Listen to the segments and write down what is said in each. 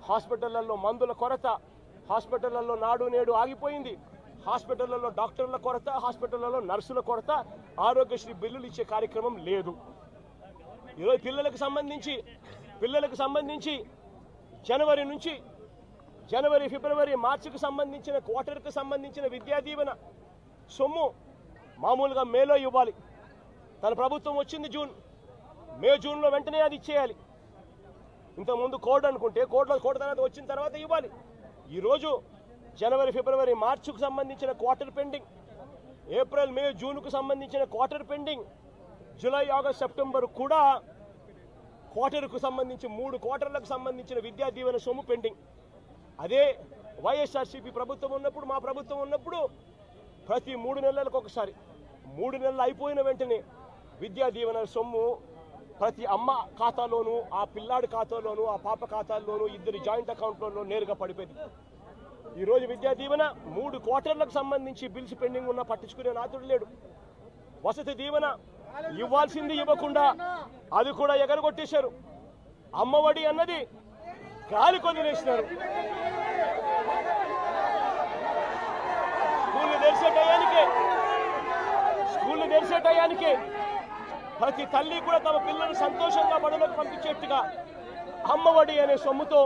హాస్పిటళ్లలో మందుల కొరత, హాస్పిటళ్లలో నాడు నేడు ఆగిపోయింది, హాస్పిటళ్లలో డాక్టర్ల కొరత, హాస్పిటళ్లలో నర్సుల కొరత, ఆరోగ్యశ్రీ బిల్లులు ఇచ్చే కార్యక్రమం లేదు. ఈరోజు పిల్లలకు సంబంధించి జనవరి నుంచి ఫిబ్రవరి మార్చికి సంబంధించిన క్వార్టర్కి సంబంధించిన విద్యా దీవెన సొమ్ము మామూలుగా మేలో ఇవ్వాలి. తన ప్రభుత్వం వచ్చింది జూన్లో వెంటనే అది ఇచ్చేయాలి. ఇంతకుముందు కోడ్ అనుకుంటే కోడ్ తర్వాత వచ్చిన తర్వాత ఇవ్వాలి. ఈరోజు జనవరి ఫిబ్రవరి మార్చికి సంబంధించిన క్వార్టర్ పెండింగ్, ఏప్రిల్ మే జూన్కు సంబంధించిన quarter pending, July August September కూడా క్వార్టర్కు సంబంధించి 3 క్వార్టర్లకు సంబంధించిన విద్యా దీవెన సొమ్ము పెండింగ్. అదే వైఎస్ఆర్సీపీ ప్రభుత్వం ఉన్నప్పుడు, మా ప్రభుత్వం ఉన్నప్పుడు ప్రతి 3 నెలలకు ఒకసారి 3 నెలలు అయిపోయిన వెంటనే విద్యా దీవెన సొమ్ము ప్రతి అమ్మ ఖాతాలోనూ, ఆ పిల్లాడి ఖాతాలోనూ, ఆ పాప ఖాతాల్లోనూ, ఇద్దరి జాయింట్ అకౌంట్లలో నేరుగా పడిపోయింది. ఈరోజు విద్యా దీవెన 3 క్వార్టర్లకు సంబంధించి బిల్స్ పెండింగ్ ఉన్నా పట్టించుకునే నాతుడు లేడు. వసతి దీవెన ఇవ్వాల్సింది ఇవ్వకుండా అది కూడా ఎగరగొట్టేశారు. అమ్మఒడి అన్నది గాలి కొదిలేసినారు. స్కూళ్ళు తెరిసే టయానికే ప్రతి తల్లి కూడా తమ పిల్లల్ని సంతోషంగా బడులకు పంపించేట్టుగా అమ్మఒడి అనే సొమ్ముతో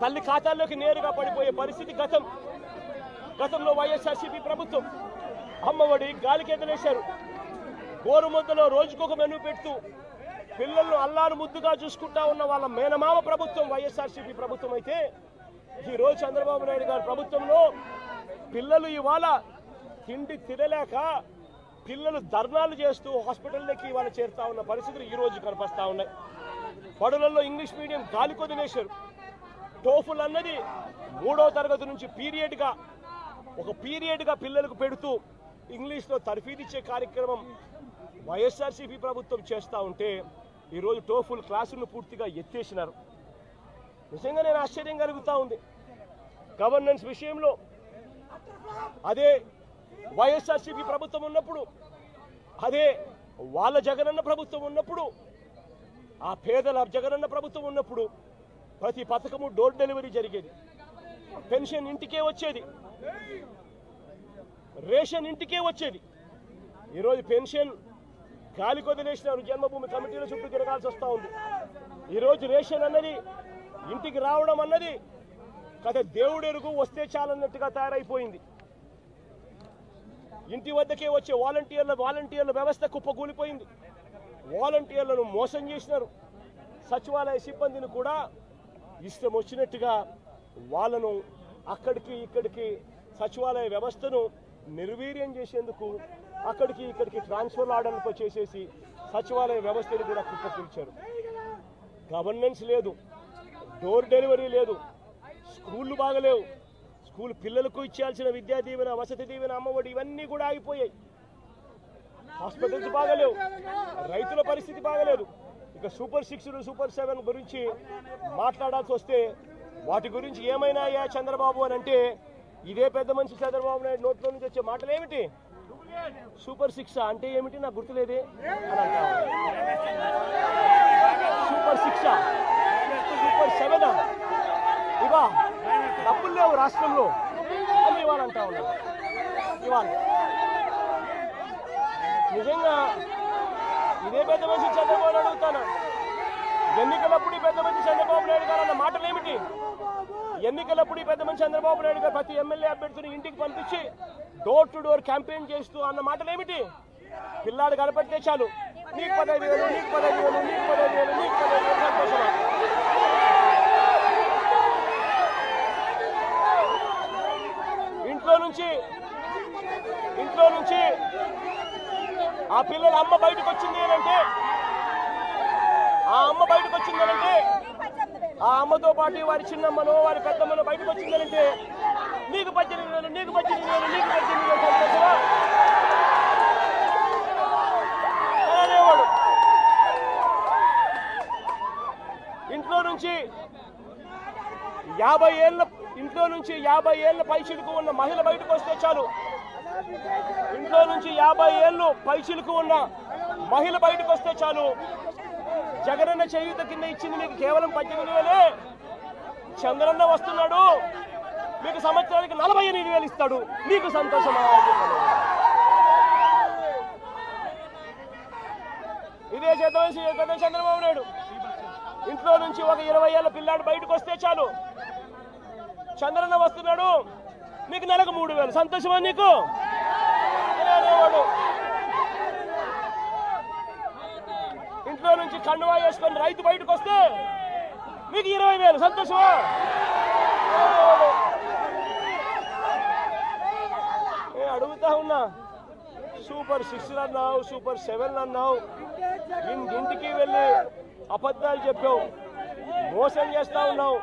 తల్లి ఖాతాల్లోకి నేరుగా పడిపోయే పరిస్థితి గతంలో వైఎస్ఆర్సీపీ ప్రభుత్వం. అమ్మఒడి గాలికి ఎగరేశారు. గోరుముద్దలో రోజుకొక మెనూ పెడుతూ పిల్లలను అల్లారు ముద్దుగా చూసుకుంటా ఉన్న వాళ్ళ మేనమామ ప్రభుత్వం వైఎస్ఆర్సీపీ ప్రభుత్వం అయితే, ఈరోజు చంద్రబాబు నాయుడు గారి ప్రభుత్వంలో పిల్లలు ఇవాళ తిండి తినలేక పిల్లలు ధర్నాలు చేస్తూ హాస్పిటల్లోకి ఇవాళ చేరుతా ఉన్న పరిస్థితులు ఈ రోజు కనిపిస్తా ఉన్నాయి. బడులలో ఇంగ్లీష్ మీడియం గాలి కొదిలేశారు. టోఫుల్ అన్నది 3వ తరగతి నుంచి పీరియడ్గా పిల్లలకు పెడుతూ ఇంగ్లీష్లో తర్ఫీదిచ్చే కార్యక్రమం వైఎస్ఆర్సీపీ ప్రభుత్వం చేస్తూ ఉంటే, ఈరోజు టోఫుల్ క్లాసులను పూర్తిగా ఎత్తేసినారు. నిజంగా నేను ఆశ్చర్యం కలుగుతూ ఉంది. గవర్నెన్స్ విషయంలో అదే వైఎస్ఆర్సీపీ ప్రభుత్వం ఉన్నప్పుడు, అదే వాళ్ళ జగనన్న ప్రభుత్వం ఉన్నప్పుడు, ఆ పేదల జగనన్న ప్రభుత్వం ఉన్నప్పుడు ప్రతి పథకము డోర్ డెలివరీ జరిగేది. పెన్షన్ ఇంటికే వచ్చేది, రేషన్ ఇంటికే వచ్చేది. ఈరోజు పెన్షన్ గాలి కొదిలేసినారు. జన్మభూమి కమిటీల చుట్టూ తిరగాల్సి వస్తూ ఉంది. ఈరోజు రేషన్ అన్నది ఇంటికి రావడం అన్నది కథ దేవుడెరుగు, వస్తే చాలన్నట్టుగా తయారైపోయింది. ఇంటి వద్దకే వచ్చే వాలంటీర్ల వ్యవస్థ కుప్పకూలిపోయింది. వాలంటీర్లను మోసం చేసినారు. సచివాలయ సిబ్బందిని కూడా ఇష్టం వచ్చినట్టుగా వాళ్ళను అక్కడికి ఇక్కడికి సచివాలయ వ్యవస్థను నిర్వీర్యం చేసేందుకు అక్కడికి ఇక్కడికి ట్రాన్స్ఫర్ ఆర్డర్లతో చేసేసి సచివాలయ వ్యవస్థను కూడా కుప్పకూల్చారు. గవర్నెన్స్ లేదు, డోర్ డెలివరీ లేదు, స్కూళ్ళు బాగలేవు. స్కూల్ పిల్లలకు ఇచ్చాల్సిన విద్యా దీవెన, వసతి దీవెన, అమ్మఒడి ఇవన్నీ కూడా ఆగిపోయాయి. హాస్పిటల్స్ బాగలేవు, రైతుల పరిస్థితి బాగలేదు. ఇక సూపర్ 6, సూపర్ 7 గురించి మాట్లాడాల్సి వస్తే వాటి గురించి ఏమైనాయా చంద్రబాబు అని అంటే, ఇదే పెద్ద మనిషి చంద్రబాబు నాయుడు నోట్లో నుంచి వచ్చే మాటలు ఏమిటి? సూపర్ 6 అంటే ఏమిటి నాకు గుర్తులేదే అని అంటారు. సూపర్ 6, సూపర్ 7 ఇవా డబ్బులు లేవు రాష్ట్రంలో అని ఇవాళ అంటా ఉన్నారు. ఇవాళ నిజంగా ఇదే పెద్ద మనిషి చంద్రబాబు నాయుడు అడుగుతాను, ఎన్నికలప్పుడు పెద్ద మనిషి చంద్రబాబు నాయుడు గారు అన్న మాటలు ఏమిటి? ఎన్నికలప్పుడు పెద్ద మనిషి చంద్రబాబు నాయుడు గారు ప్రతి ఎమ్మెల్యే అభ్యర్థిని ఇంటికి పంపించి డోర్ టు డోర్ క్యాంపెయిన్ చేస్తూ అన్న మాటలు ఏమిటి? పిల్లాడు కనపడితే చాలు, నీకు 15,000, నీకు 15,000, నీకు 15,000, నీకు 15,000 సంతోషమా? ఇంట్లో నుంచి ఆ పిల్లల అమ్మ బయటకు వచ్చింది అంటే, ఆ అమ్మతో పాటు వారి చిన్నమ్మనో వారి పెద్దమ్మనో బయటకు వచ్చిందనంటే నీకు 18,000, నీకు 18,000, నీకు 18,000 సంతోషమా అనేవాడు. ఇంట్లో నుంచి 50 ఏళ్ళ పైచిలకు ఉన్న మహిళ బయటకు వస్తే చాలు, ఇంట్లో నుంచి 50 ఏళ్ళు పైచిలకు ఉన్న మహిళ బయటకు వస్తే చాలు, జగనన్న చేయూత కింద ఇచ్చింది మీకు కేవలం 18,000. చంద్రన్న వస్తున్నాడు, మీకు సంవత్సరానికి 48,000 ఇస్తాడు. మీకు సంతోషమా? ఇదే చేద్దాం చంద్రబాబు నాయుడు. ఇంట్లో నుంచి ఒక 20 ఏళ్ల పిల్లాడు బయటకు వస్తే చాలు, చంద్రన్న వస్తున్నాడు, మీకు నెలకు 3,000. సంతోషమా నీకు? ఇంట్లో నుంచి కండువా వేసుకొని రైతు బయటకు వస్తే మీకు 20,000. సంతోషమా? అడుగుతా ఉన్నా, సూపర్ 6 అన్నావు, సూపర్ 7 అన్నావు, ఇంటికి వెళ్ళి అబద్ధాలు చెప్పావు, మోసం చేస్తా ఉన్నావు.